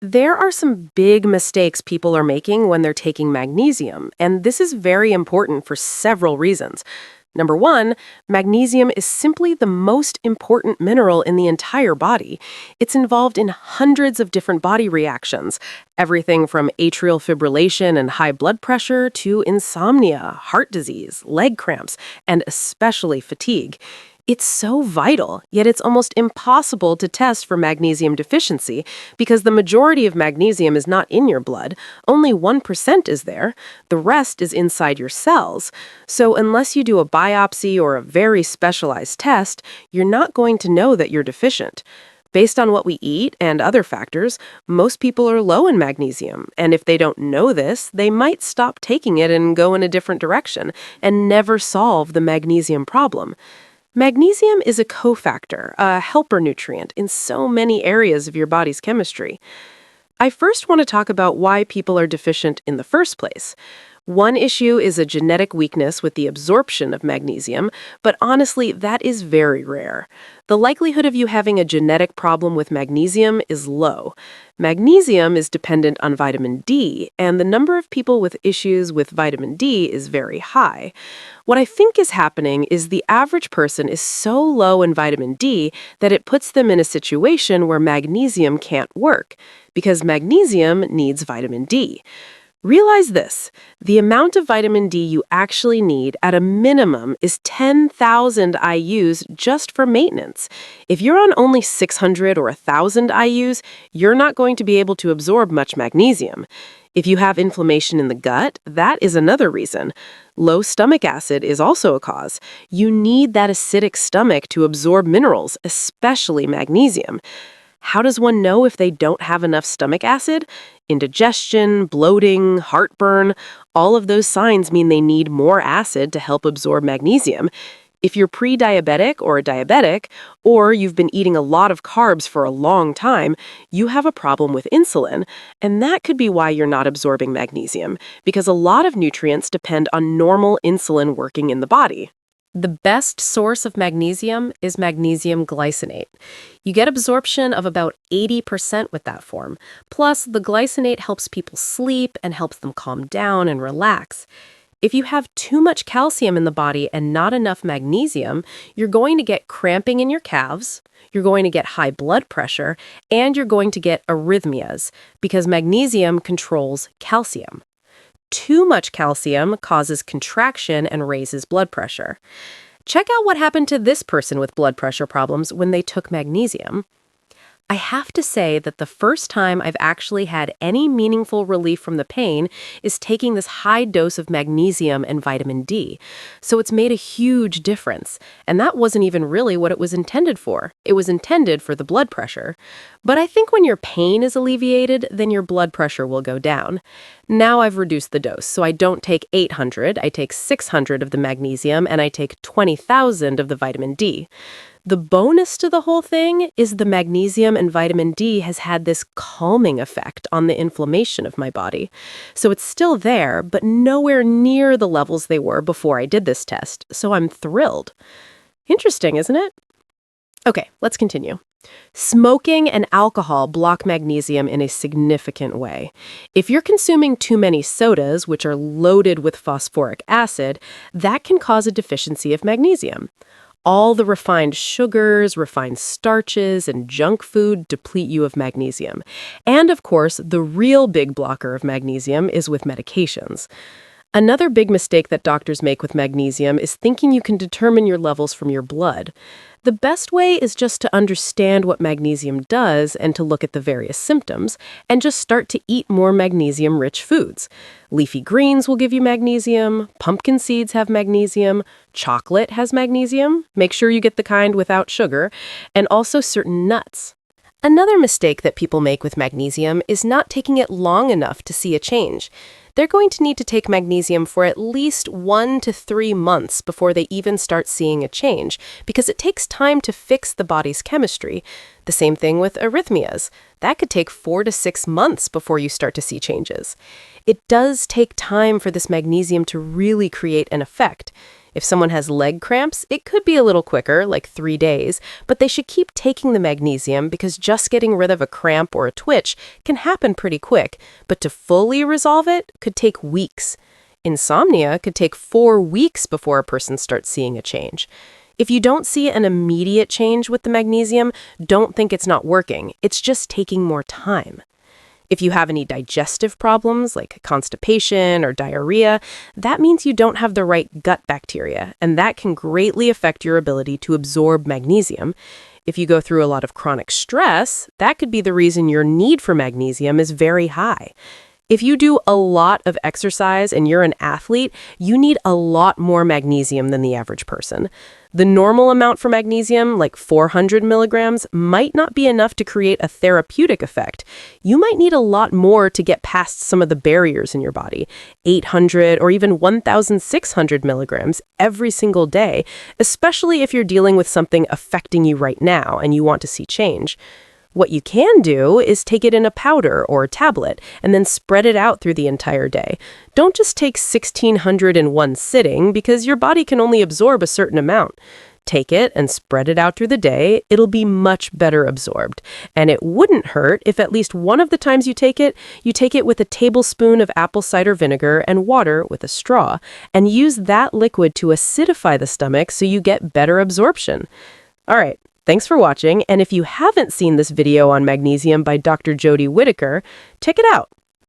There are some big mistakes people are making when they're taking magnesium, and this is very important for several reasons. Number one, magnesium is simply the most important mineral in the entire body. It's involved in hundreds of different body reactions, everything from atrial fibrillation and high blood pressure to insomnia, heart disease, leg cramps, and especially fatigue. It's so vital, yet it's almost impossible to test for magnesium deficiency because the majority of magnesium is not in your blood. Only 1% is there. The rest is inside your cells. So unless you do a biopsy or a very specialized test, you're not going to know that you're deficient. Based on what we eat and other factors, most people are low in magnesium, and if they don't know this, they might stop taking it and go in a different direction and never solve the magnesium problem. Magnesium is a cofactor, a helper nutrient in so many areas of your body's chemistry. I first want to talk about why people are deficient in the first place. One issue is a genetic weakness with the absorption of magnesium, but honestly, that is very rare. The likelihood of you having a genetic problem with magnesium is low. Magnesium is dependent on vitamin D, and the number of people with issues with vitamin D is very high. What I think is happening is the average person is so low in vitamin D that it puts them in a situation where magnesium can't work, because magnesium needs vitamin D. Realize this, the amount of vitamin D you actually need at a minimum is 10,000 IUs just for maintenance. If you're on only 600 or 1,000 IUs, you're not going to be able to absorb much magnesium. If you have inflammation in the gut, that is another reason. Low stomach acid is also a cause. You need that acidic stomach to absorb minerals, especially magnesium. How does one know if they don't have enough stomach acid? Indigestion, bloating, heartburn, all of those signs mean they need more acid to help absorb magnesium. If you're pre-diabetic or diabetic, or you've been eating a lot of carbs for a long time, you have a problem with insulin, and that could be why you're not absorbing magnesium, because a lot of nutrients depend on normal insulin working in the body. The best source of magnesium is magnesium glycinate. You get absorption of about 80% with that form. Plus, the glycinate helps people sleep and helps them calm down and relax. If you have too much calcium in the body and not enough magnesium, you're going to get cramping in your calves, you're going to get high blood pressure, and you're going to get arrhythmias because magnesium controls calcium. Too much calcium causes contraction and raises blood pressure. Check out what happened to this person with blood pressure problems when they took magnesium. I have to say that the first time I've actually had any meaningful relief from the pain is taking this high dose of magnesium and vitamin D. So it's made a huge difference. And that wasn't even really what it was intended for. It was intended for the blood pressure. But I think when your pain is alleviated, then your blood pressure will go down. Now I've reduced the dose, so I don't take 800, I take 600 of the magnesium, and I take 20,000 of the vitamin D. The bonus to the whole thing is the magnesium and vitamin D has had this calming effect on the inflammation of my body. So it's still there, but nowhere near the levels they were before I did this test, so I'm thrilled. Interesting, isn't it? Okay, let's continue. Smoking and alcohol block magnesium in a significant way. If you're consuming too many sodas, which are loaded with phosphoric acid, that can cause a deficiency of magnesium. All the refined sugars, refined starches, and junk food deplete you of magnesium. And of course, the real big blocker of magnesium is with medications. Another big mistake that doctors make with magnesium is thinking you can determine your levels from your blood. The best way is just to understand what magnesium does and to look at the various symptoms, and just start to eat more magnesium-rich foods. Leafy greens will give you magnesium, pumpkin seeds have magnesium, chocolate has magnesium, make sure you get the kind without sugar, and also certain nuts. Another mistake that people make with magnesium is not taking it long enough to see a change. They're going to need to take magnesium for at least 1 to 3 months before they even start seeing a change, because it takes time to fix the body's chemistry. The same thing with arrhythmias. That could take 4 to 6 months before you start to see changes. It does take time for this magnesium to really create an effect. If someone has leg cramps, it could be a little quicker, like 3 days, but they should keep taking the magnesium because just getting rid of a cramp or a twitch can happen pretty quick, but to fully resolve it could take weeks. Insomnia could take 4 weeks before a person starts seeing a change. If you don't see an immediate change with the magnesium, don't think it's not working. It's just taking more time. If you have any digestive problems like constipation or diarrhea, that means you don't have the right gut bacteria, and that can greatly affect your ability to absorb magnesium. If you go through a lot of chronic stress, that could be the reason your need for magnesium is very high. If you do a lot of exercise and you're an athlete, you need a lot more magnesium than the average person. The normal amount for magnesium, like 400 milligrams, might not be enough to create a therapeutic effect. You might need a lot more to get past some of the barriers in your body, 800 or even 1,600 milligrams every single day, especially if you're dealing with something affecting you right now and you want to see change. What you can do is take it in a powder or a tablet and then spread it out through the entire day. Don't just take 1,600 in one sitting because your body can only absorb a certain amount. Take it and spread it out through the day. It'll be much better absorbed. And it wouldn't hurt if at least one of the times you take it with a tablespoon of apple cider vinegar and water with a straw, and use that liquid to acidify the stomach so you get better absorption. All right. Thanks for watching, and if you haven't seen this video on magnesium by Dr. Jody Whittaker, check it out.